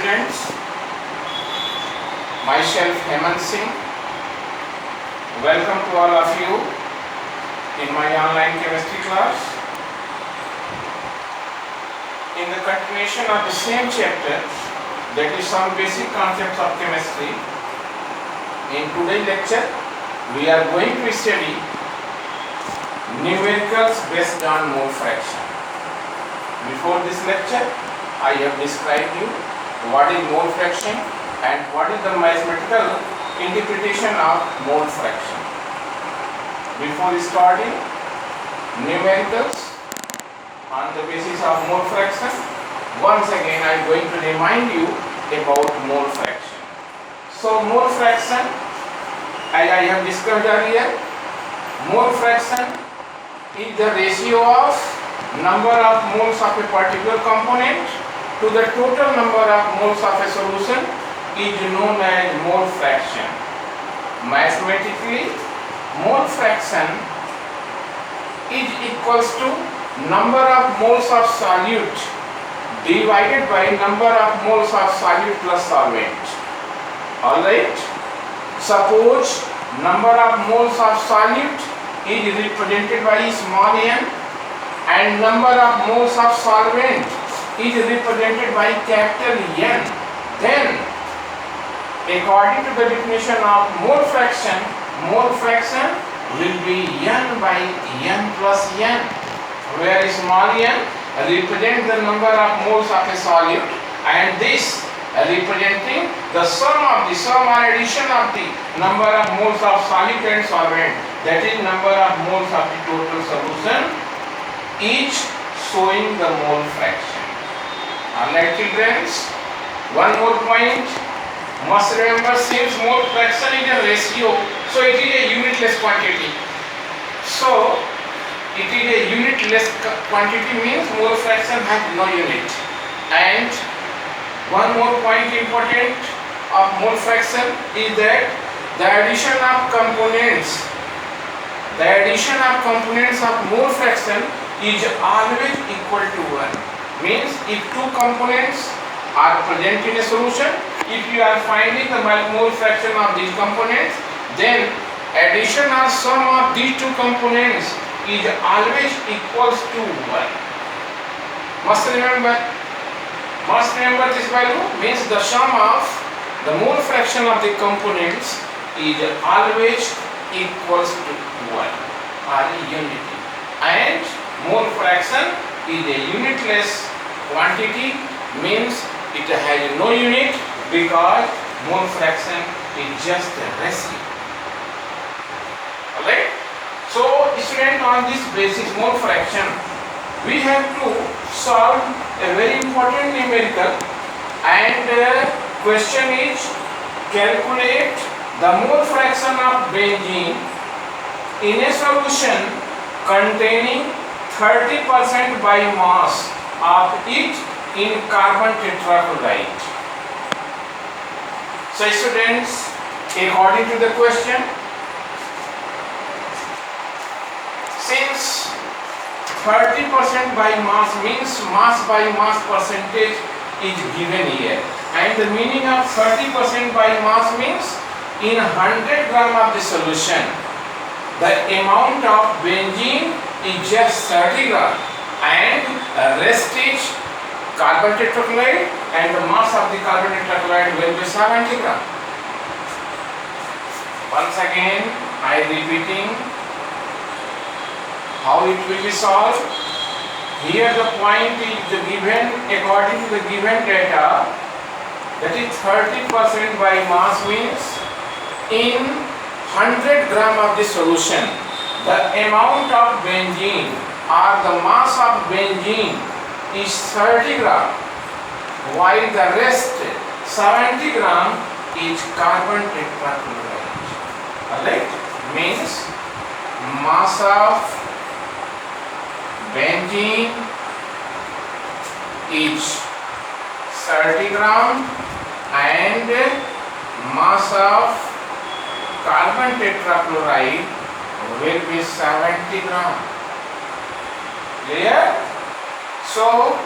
students, myself Hemant Singh. Welcome to all of you in my online chemistry class. In the continuation of the same chapter, that is some basic concepts of chemistry, in today's lecture we are going to study numericals based on mole fraction. Before this lecture, I have described you what is mole fraction and what is the mathematical interpretation of mole fraction. Before starting numericals on the basis of mole fraction, once again I am going to remind you about mole fraction. So mole fraction, as I have discussed earlier, mole fraction is the ratio of number of moles of a particular component to the total number of moles of a solution is known as mole fraction. Mathematically, mole fraction is equals to number of moles of solute divided by number of moles of solute plus solvent. Alright, suppose number of moles of solute is represented by small n and number of moles of solvent is represented by capital N, then according to the definition of mole fraction will be n by n plus n, where small n represents the number of moles of a solute and this representing the sum or addition of the number of moles of solute and solvent, that is number of moles of the total solution, each showing the mole fraction. Alright children, one more point, must remember since mole fraction is a ratio, so it is a unitless quantity. So it is a unitless quantity means mole fraction has no unit. And one more point important of mole fraction is that the addition of components of mole fraction is always equal to 1. Means if two components are present in a solution, if you are finding the mole fraction of these components, then addition or sum of these two components is always equals to 1. Must remember this value means the sum of the mole fraction of the components is always equals to 1 or unity, and mole fraction is a unitless quantity means it has no unit because mole fraction is just a ratio. Alright? So student, on this basis mole fraction we have to solve a very important numerical, and question is calculate the mole fraction of benzene in a solution containing 30% by mass of it in carbon tetrachloride. So students, according to the question, since 30% by mass means mass by mass percentage is given here, and the meaning of 30% by mass means in 100 gram of the solution the amount of benzene is just 30 gram and rest is carbon tetrachloride, and the mass of the carbon tetrachloride will be 70 gram. Once again I am repeating how it will be solved. Here the point is the given according to the given data, that is 30% by mass means in 100 gram of the solution the amount of benzene or the mass of benzene is 30 gram, while the rest 70 gram is carbon tetrachloride. Alright, means mass of benzene is 30 gram and mass of carbon tetrachloride will be 70 gram. Clear? So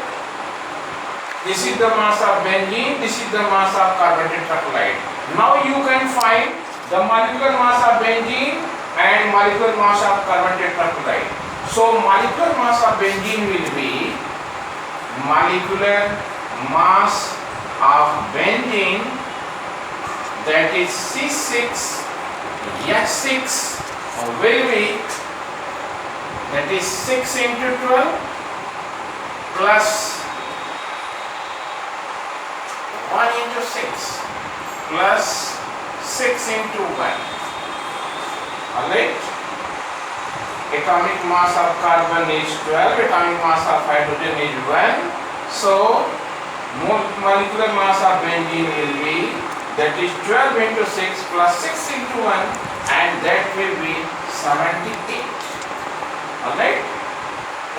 This is the mass of benzene, this is the mass of carbon tetrachloride. Now you can find the molecular mass of benzene and molecular mass of carbon tetrachloride. So molecular mass of benzene will be molecular mass of benzene, that is C6H6 will be, that is 6 into 12 plus 1 into 6 plus 6 into 1. Alright? Atomic mass of carbon is 12, atomic mass of hydrogen is 1. So molecular mass of benzene will be, that is 12 into 6 plus 6 into 1, and that will be 78. Alright?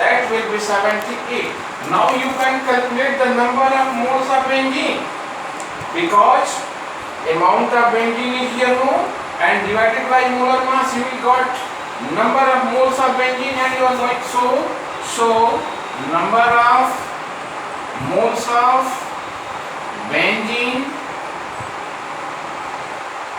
That will be 78. Now you can calculate the number of moles of benzene, because amount of benzene is here known, and divided by molar mass you will got number of moles of benzene, and you are going so number of moles of benzene,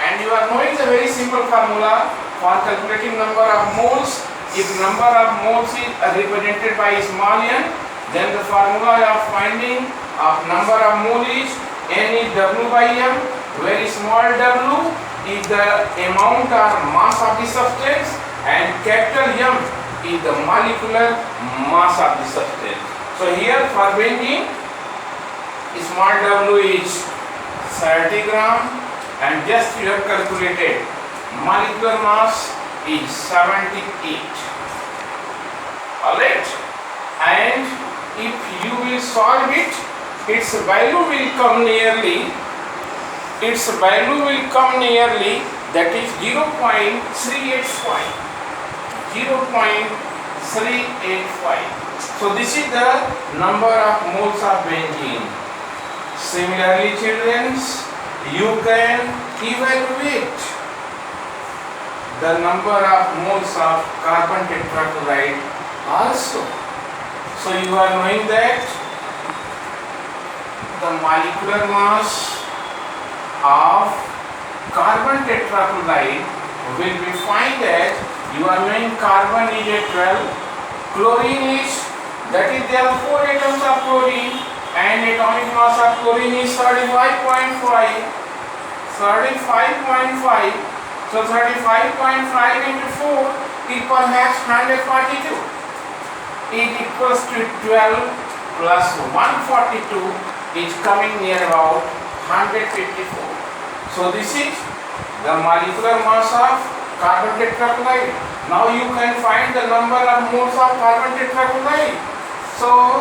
and you are knowing the very simple formula for calculating number of moles. If number of moles is represented by small n, then the formula of finding of number of mole is n is W by m, where small w is the amount or mass of the substance, and capital M is the molecular mass of the substance. So here for benzene, small w is 30 gram, and just you have calculated molecular mass is 78. Alright, and if you will solve it, its value will come nearly, that is 0.385. So this is the number of moles of benzene. Similarly, children, you can evaluate the number of moles of carbon tetrachloride also. So you are knowing that the molecular mass of carbon tetrachloride will be found as, you are knowing carbon is at 12, chlorine is, that is there are 4 atoms of chlorine, and atomic mass of chlorine is 35.5. So 35.5 into 4 is perhaps 142. It equals to 12 plus 142 is coming near about 154. So this is the molecular mass of carbon tetrachloride. Now you can find the number of moles of carbon tetrachloride. So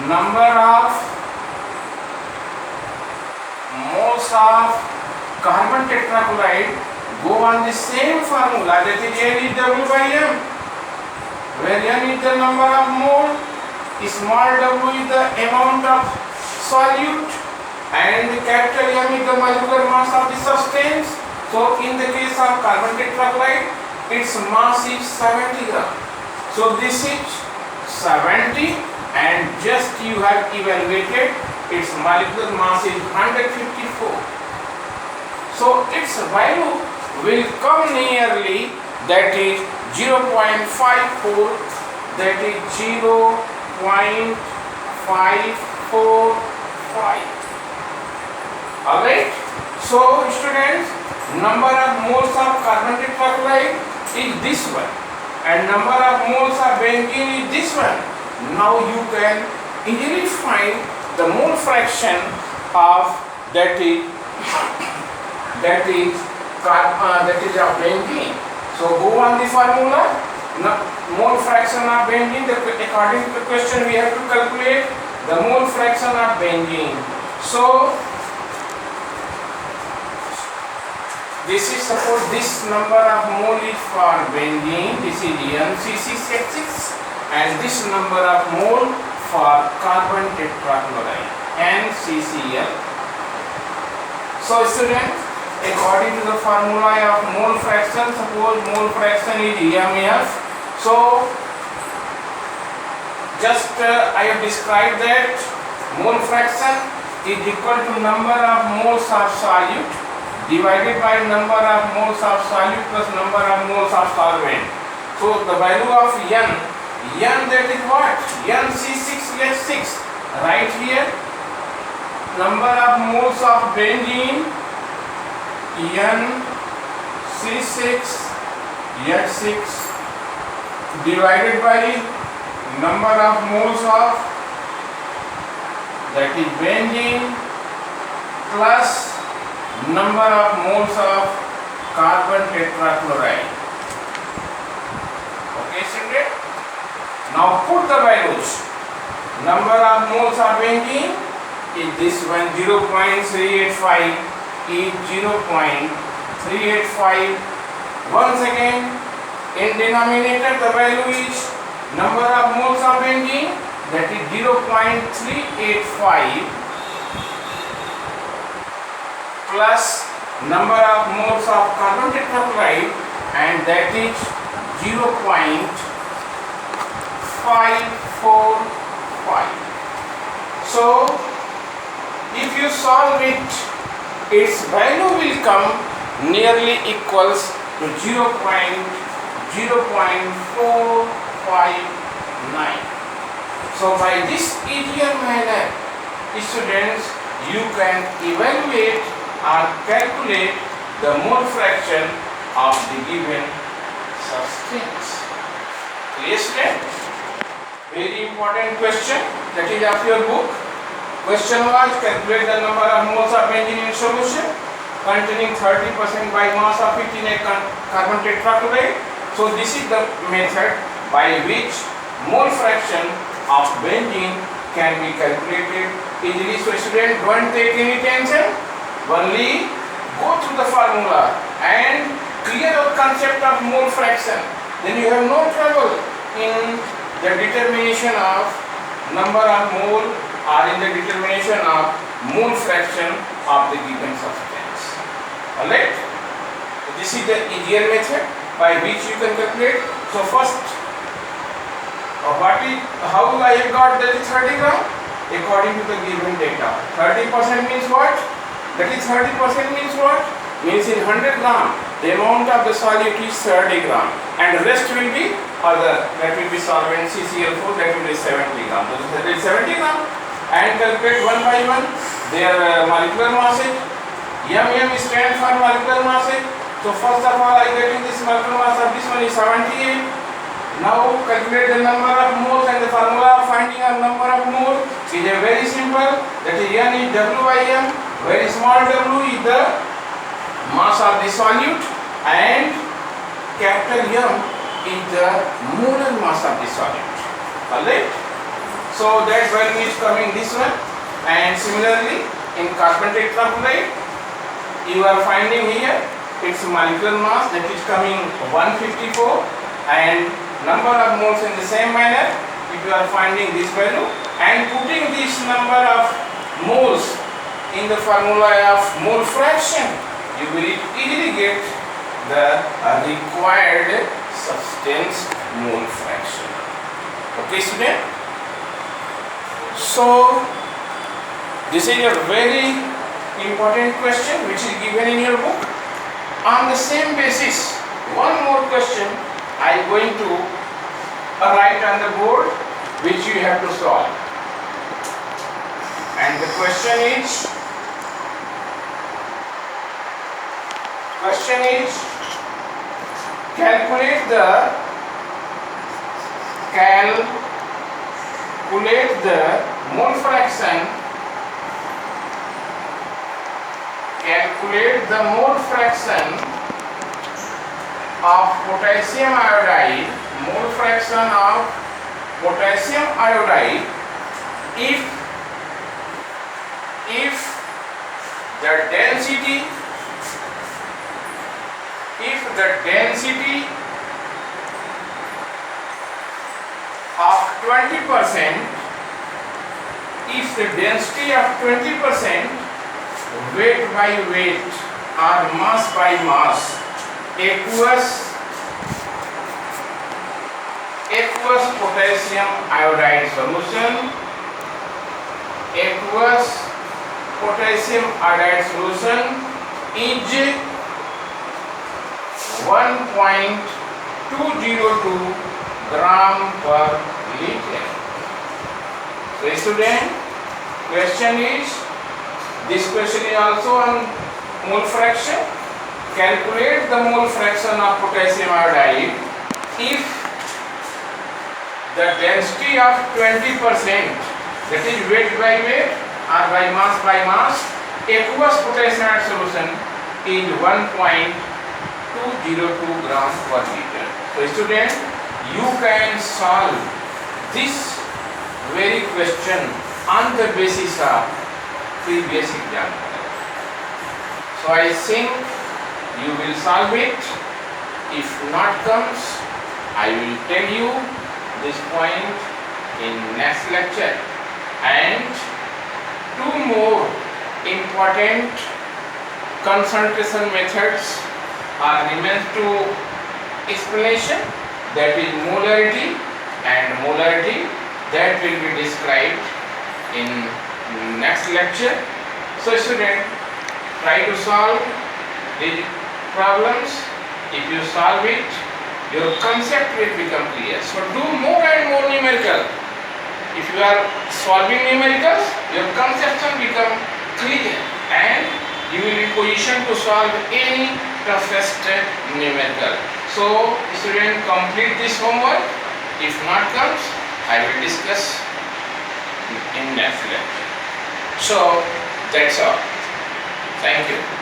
number of moles of carbon tetrachloride go on the same formula, that is N is W by M, where M is the number of mole, small w is the amount of solute, and capital M is the molecular mass of the substance. So in the case of carbon tetrachloride, its mass is 70 gram. So this is 70, and just you have evaluated its molecular mass is 154. So its value will come nearly, that is 0.54, that is 0.545. Alright, so students, number of moles of carbon tetrachloride is this one, and number of moles of benzene is this one. Now you can easily find the mole fraction of that is of benzene. So go on the formula. Mole fraction of benzene, according to the question we have to calculate the mole fraction of benzene. So this is, suppose this number of mole is for benzene, this is NCC6, and this number of mole for carbon tetrachloride, NCCl. So students, according to the formula of mole fraction, suppose mole fraction is EMF. So just I have described that mole fraction is equal to number of moles of solute divided by number of moles of solute plus number of moles of solvent. So the value of n that is what? NC6H6. Right here, number of moles of benzene NC6H6 divided by number of moles of, that is benzene, plus number of moles of carbon tetrachloride. Okay, student? Now put the values. Number of moles of benzene is this one, 0.385 is 0.385. Once again, in denominator the value is number of moles of benzene, that is 0.385 plus number of moles of carbon tetrachloride, and that is 0.545. So if you solve it, its value will come nearly equals to 0.459. So by this easier manner, students, you can evaluate or calculate the mole fraction of the given substance. Clear, student? Very important question that is of your book. Question was, calculate the number of moles of benzene in solution containing 30% by mass of it in a carbon tetrachloride. So this is the method by which mole fraction of benzene can be calculated easily. So student, don't take any tension, only go through the formula and clear the concept of mole fraction. Then you have no trouble in the determination of number of mole or in the determination of mole fraction of the given substance. Alright? This is the easier method by which you can calculate. So first, how I have got that is 30 gram? According to the given data. 30% means what? That is 30% means what? Means in 100 gram, the amount of the solute is 30 gram, and the rest will be other, that will be solvent CCl4, that will be 70 gram. So that is 70 gram, and calculate one by one their molecular masses. M stands for molecular masses. So first of all, I getting this molecular mass of this one is 78. Now calculate the number of moles, and the formula of finding a number of moles is a very simple, that is N is W by M. Very small w is the mass of the solute, and capital M is the molar mass of the solute. Alright? So that value is coming this one, and similarly in carbon tetrachloride you are finding here its molecular mass, that is coming 154, and number of moles in the same manner. If you are finding this value and putting this number of moles in the formula of mole fraction, you will easily get the required substance mole fraction. Okay, student? So this is a very important question which is given in your book. On the same basis, one more question I am going to write on the board which you have to solve. And the question is calculate the mole fraction. Calculate the mole fraction of potassium iodide. Mole fraction of potassium iodide if the density of 20%, if the density of 20% weight by weight or mass by mass aqueous potassium iodide solution aqueous potassium iodide solution is 1.202 gram per liter. So student, question is, this question is also on mole fraction. Calculate the mole fraction of potassium iodide if the density of 20%, that is weight by weight or by mass, aqueous potassium iodide solution is 1.202 gram per liter. So student, you can solve this very question on the basis of previous example. So I think you will solve it. If not comes, I will tell you this point in next lecture. And two more important concentration methods are remains to explanation, that is molarity and molarity, that will be described in next lecture. So student, try to solve these problems. If you solve it, your concept will become clear. So do more and more numerical. If you are solving numericals, your conception become clear and you will be positioned to solve any toughest numerical. So student, complete this homework. If not comes, I will discuss in next lecture. So that's all. Thank you.